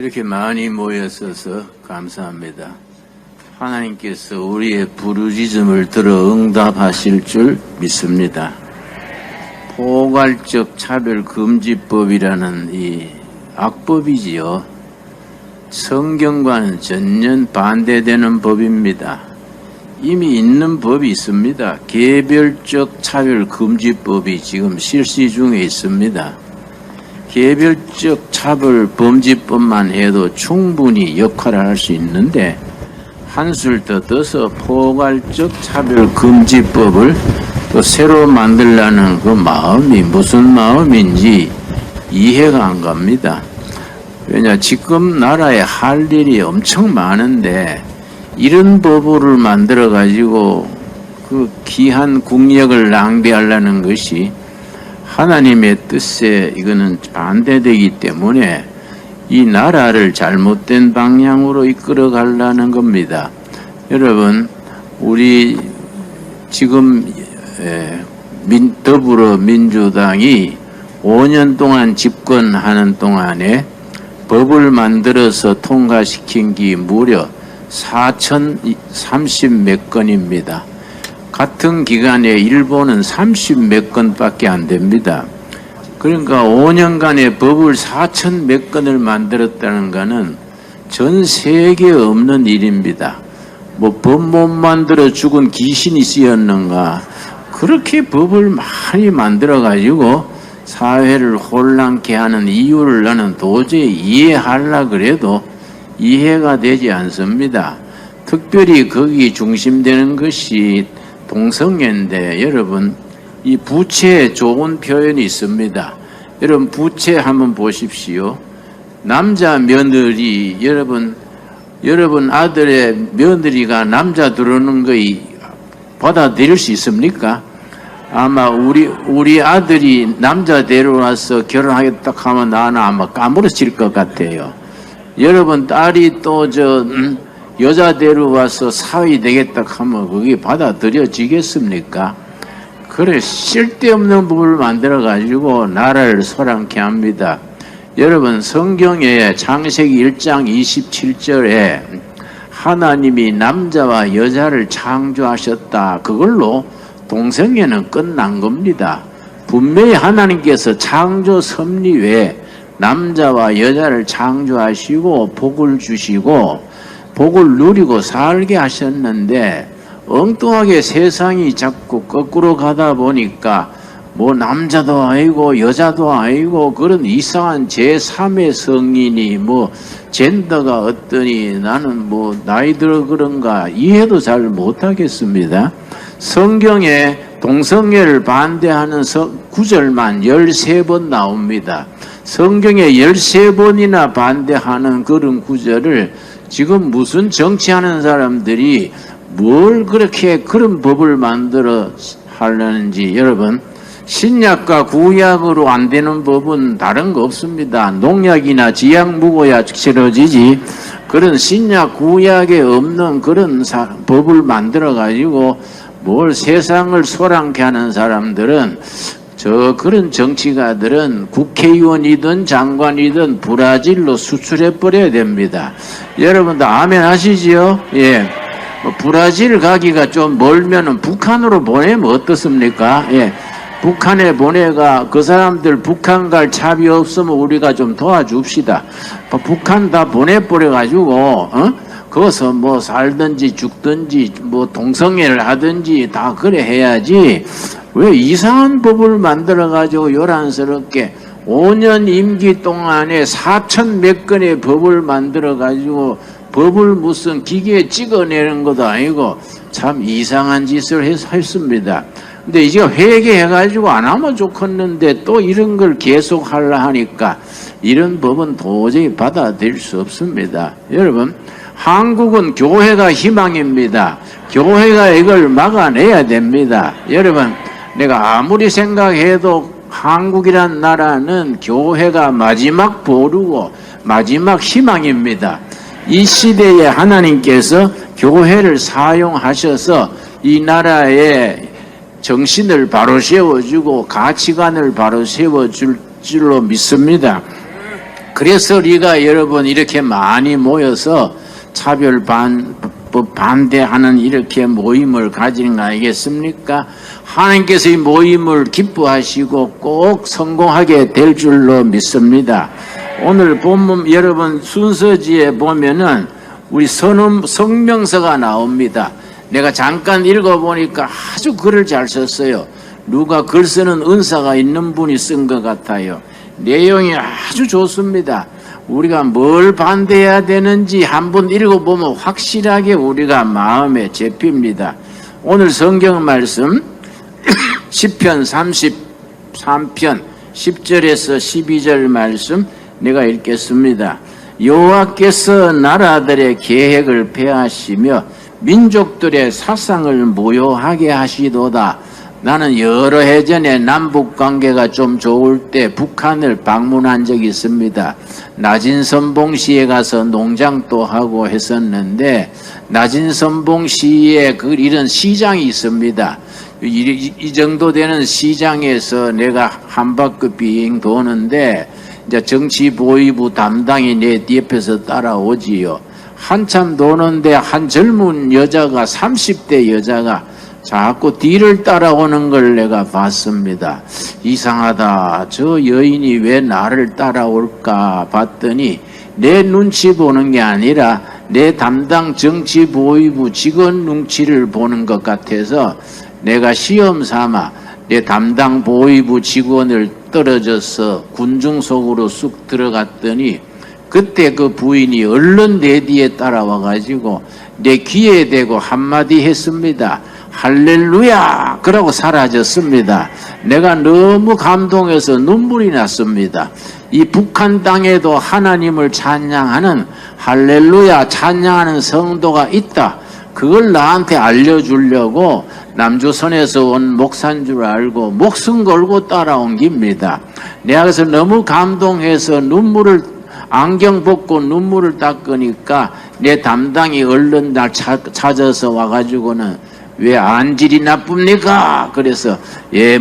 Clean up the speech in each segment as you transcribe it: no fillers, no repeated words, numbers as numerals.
이렇게 많이 모였어서 감사합니다. 하나님께서 우리의 부르짖음을 들어 응답하실 줄 믿습니다. 포괄적 차별금지법이라는 이 악법이지요. 성경과는 전혀 반대되는 법입니다. 이미 있는 법이 있습니다. 개별적 차별금지법이 지금 실시 중에 있습니다. 개별적 차별 범죄법만 해도 충분히 역할을 할 수 있는데 한술 더 떠서 포괄적 차별 금지법을 또 새로 만들라는 그 마음이 무슨 마음인지 이해가 안 갑니다. 왜냐 지금 나라에 할 일이 엄청 많은데 이런 법을 만들어 가지고 그 귀한 국력을 낭비하려는 것이 하나님의 뜻에 이거는 반대되기 때문에 이 나라를 잘못된 방향으로 이끌어 가려는 겁니다. 여러분, 우리 지금 더불어민주당이 5년 동안 집권하는 동안에 법을 만들어서 통과시킨 게 무려 4,030 몇 건입니다. 같은 기간에 일본은 30 몇 건밖에 안 됩니다. 그러니까 5년간의 법을 4,000 몇 건을 만들었다는 것은 전 세계에 없는 일입니다. 뭐 법 못 만들어 죽은 귀신이 쓰였는가. 그렇게 법을 많이 만들어 가지고 사회를 혼란케 하는 이유를 나는 도저히 이해하려고 그래도 이해가 되지 않습니다. 특별히 거기 중심되는 것이 동성애인데 여러분 이 부채에 좋은 표현이 있습니다. 여러분 부채 한번 보십시오. 남자 며느리 여러분 아들의 며느리가 남자 들어오는 거 받아들일 수 있습니까? 아마 우리 아들이 남자 데려와서 결혼하겠다 하면 나는 아마 까무러칠 것 같아요. 여러분 딸이 또 여자 데려와서 사위 되겠다 하면 그게 받아들여지겠습니까? 그래 쓸데없는 법을 만들어 가지고 나라를 소란케 합니다. 여러분 성경에 창세기 1장 27절에 하나님이 남자와 여자를 창조하셨다. 그걸로 동성애는 끝난 겁니다. 분명히 하나님께서 창조 섭리에 남자와 여자를 창조하시고 복을 주시고 복을 누리고 살게 하셨는데 엉뚱하게 세상이 자꾸 거꾸로 가다 보니까 뭐 남자도 아니고 여자도 아니고 그런 이상한 제3의 성인이 뭐 젠더가 어떠니 나는 뭐 나이 들어 그런가 이해도 잘 못하겠습니다. 성경에 동성애를 반대하는 구절만 13번 나옵니다. 성경에 13번이나 반대하는 그런 구절을 지금 무슨 정치하는 사람들이 뭘 그렇게 그런 법을 만들어 하려는지 여러분 신약과 구약으로 안 되는 법은 다른 거 없습니다. 농약이나 지약 묵어야 치러지지 그런 신약 구약에 없는 그런 법을 만들어 가지고 뭘 세상을 소란케 하는 사람들은 그런 정치가들은 국회의원이든 장관이든 브라질로 수출해 버려야 됩니다. 여러분들 아멘 하시지요? 예. 브라질 가기가 좀 멀면은 북한으로 보내면 어떻습니까? 예. 북한에 보내가 그 사람들 북한 갈 차비 없으면 우리가 좀 도와줍시다. 북한 다 보내버려 가지고 거기서 뭐 살든지 죽든지 뭐 동성애를 하든지 다 그래 해야지. 왜 이상한 법을 만들어 가지고 요란스럽게 5년 임기 동안에 4,000 몇 건의 법을 만들어 가지고 법을 무슨 기계에 찍어내는 것도 아니고 참 이상한 짓을 했습니다. 근데 이제 회개해가지고 안 하면 좋겠는데 또 이런 걸 계속 하려 하니까 이런 법은 도저히 받아들일 수 없습니다. 여러분 한국은 교회가 희망입니다. 교회가 이걸 막아내야 됩니다. 여러분 내가 아무리 생각해도 한국이란 나라는 교회가 마지막 보루고 마지막 희망입니다. 이 시대에 하나님께서 교회를 사용하셔서 이 나라의 정신을 바로 세워주고 가치관을 바로 세워줄 줄로 믿습니다. 그래서 우리가 여러분 이렇게 많이 모여서 차별 반대하는 이렇게 모임을 가지는 거 아니겠습니까? 하나님께서 이 모임을 기뻐하시고 꼭 성공하게 될 줄로 믿습니다. 오늘 본문 여러분 순서지에 보면은 우리 성명서가 나옵니다. 내가 잠깐 읽어보니까 아주 글을 잘 썼어요. 누가 글 쓰는 은사가 있는 분이 쓴 것 같아요. 내용이 아주 좋습니다. 우리가 뭘 반대해야 되는지 한번 읽어보면 확실하게 우리가 마음에 잡힙니다. 오늘 성경 말씀 시편 33편 10절에서 12절 말씀 내가 읽겠습니다. 여호와께서 나라들의 계획을 폐하시며 민족들의 사상을 무효하게 하시도다. 나는 여러 해 전에 남북관계가 좀 좋을 때 북한을 방문한 적이 있습니다. 나진선봉시에 가서 농장도 하고 했었는데 나진선봉시에 이런 시장이 있습니다. 이 정도 되는 시장에서 내가 한 바퀴 빙 도는데 이제 정치보위부 담당이 내 뒤에서 따라오지요. 한참 도는데 한 젊은 여자가 30대 여자가 자꾸 뒤를 따라오는 걸 내가 봤습니다. 이상하다. 저 여인이 왜 나를 따라올까 봤더니 내 눈치 보는 게 아니라 내 담당 정치보위부 직원 눈치를 보는 것 같아서 내가 시험 삼아 내 담당 보위부 직원을 떨어져서 군중 속으로 쑥 들어갔더니 그때 그 부인이 얼른 내 뒤에 따라와 가지고 내 귀에 대고 한마디 했습니다. 할렐루야! 그러고 사라졌습니다. 내가 너무 감동해서 눈물이 났습니다. 이 북한 땅에도 하나님을 찬양하는 할렐루야 찬양하는 성도가 있다. 그걸 나한테 알려주려고 남조선에서 온 목사인 줄 알고 목숨 걸고 따라온 겁니다. 내가 그래서 너무 감동해서 안경 벗고 눈물을 닦으니까 내 담당이 얼른 날 찾아서 와가지고는 왜 안질이 나쁩니까? 그래서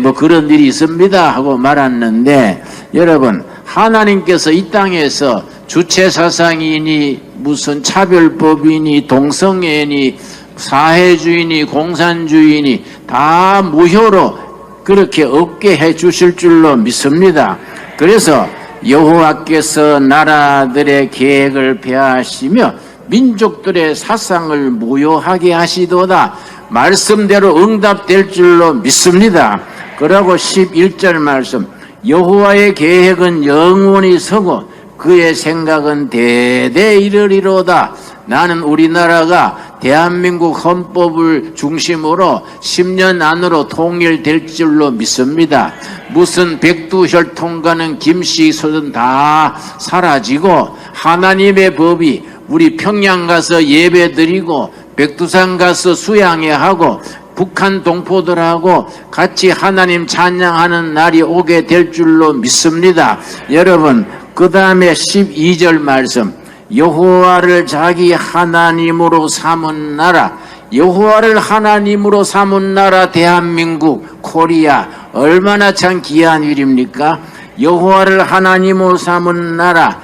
뭐 그런 일이 있습니다 하고 말았는데 여러분 하나님께서 이 땅에서 주체사상이니 무슨 차별법이니 동성애니 사회주의니 공산주의니 다 무효로 그렇게 없게 해 주실 줄로 믿습니다. 그래서 여호와께서 나라들의 계획을 폐하시며 민족들의 사상을 무효하게 하시도다. 말씀대로 응답될 줄로 믿습니다. 그러고 11절 말씀 여호와의 계획은 영원히 서고 그의 생각은 대대 이르리로다. 나는 우리나라가 대한민국 헌법을 중심으로 10년 안으로 통일될 줄로 믿습니다. 무슨 백두혈통과는 김씨소든 다 사라지고 하나님의 법이 우리 평양 가서 예배 드리고 백두산 가서 수양회 하고 북한 동포들하고 같이 하나님 찬양하는 날이 오게 될 줄로 믿습니다. 여러분 그 다음에 12절 말씀 여호와를 자기 하나님으로 삼은 나라 여호와를 하나님으로 삼은 나라 대한민국 코리아 얼마나 참 귀한 일입니까? 여호와를 하나님으로 삼은 나라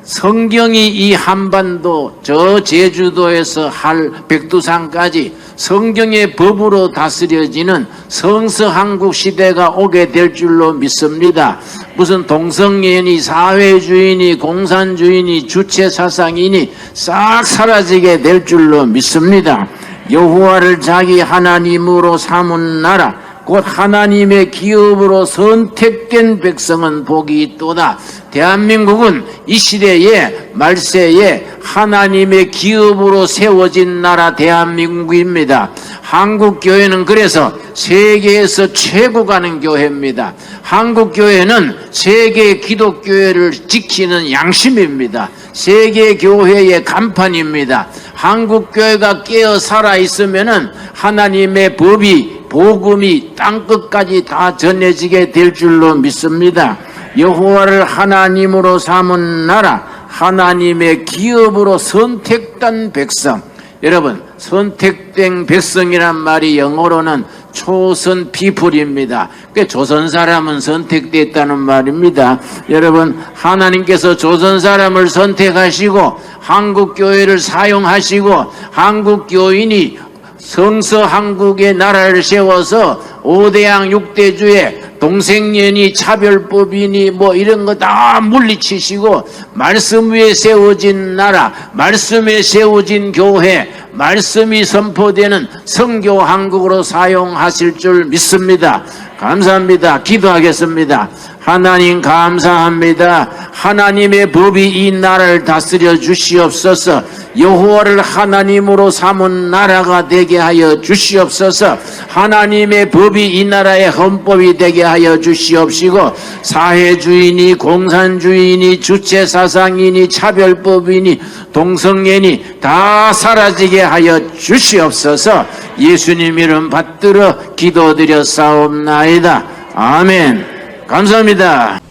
성경이 이 한반도 저 제주도에서 백두산까지 성경의 법으로 다스려지는 성서한국 시대가 오게 될 줄로 믿습니다. 무슨 동성애니 사회주의니 공산주의니 주체사상이니 싹 사라지게 될 줄로 믿습니다. 여호와를 자기 하나님으로 삼은 나라 곧 하나님의 기업으로 선택된 백성은 복이 있도다. 대한민국은 이 시대에 말세에 하나님의 기업으로 세워진 나라 대한민국입니다. 한국교회는 그래서 세계에서 최고 가는 교회입니다. 한국교회는 세계 기독교회를 지키는 양심입니다. 세계교회의 간판입니다. 한국교회가 깨어 살아 있으면은 하나님의 복음이 땅끝까지 다 전해지게 될 줄로 믿습니다. 여호와를 하나님으로 삼은 나라 하나님의 기업으로 선택된 백성 여러분, 선택된 백성이란 말이 영어로는 chosen people입니다. 그 조선 사람은 선택됐다는 말입니다. 여러분, 하나님께서 조선 사람을 선택하시고 한국 교회를 사용하시고 한국 교인이 성서 한국의 나라를 세워서 5대양 6대주에 동생연이 차별법이니 뭐 이런 거 다 물리치시고 말씀 위에 세워진 나라, 말씀에 세워진 교회, 말씀이 선포되는 선교 한국으로 사용하실 줄 믿습니다. 감사합니다. 기도하겠습니다. 하나님 감사합니다. 하나님의 법이 이 나라를 다스려 주시옵소서. 여호와를 하나님으로 삼은 나라가 되게 하여 주시옵소서. 하나님의 법이 이 나라의 헌법이 되게 하여 주시옵시고, 사회주의니 공산주의니 주체사상이니 차별법이니 동성애니 다 사라지게 하여 주시옵소서. 예수님 이름 받들어 기도드려 싸움나이다. 아멘. 감사합니다.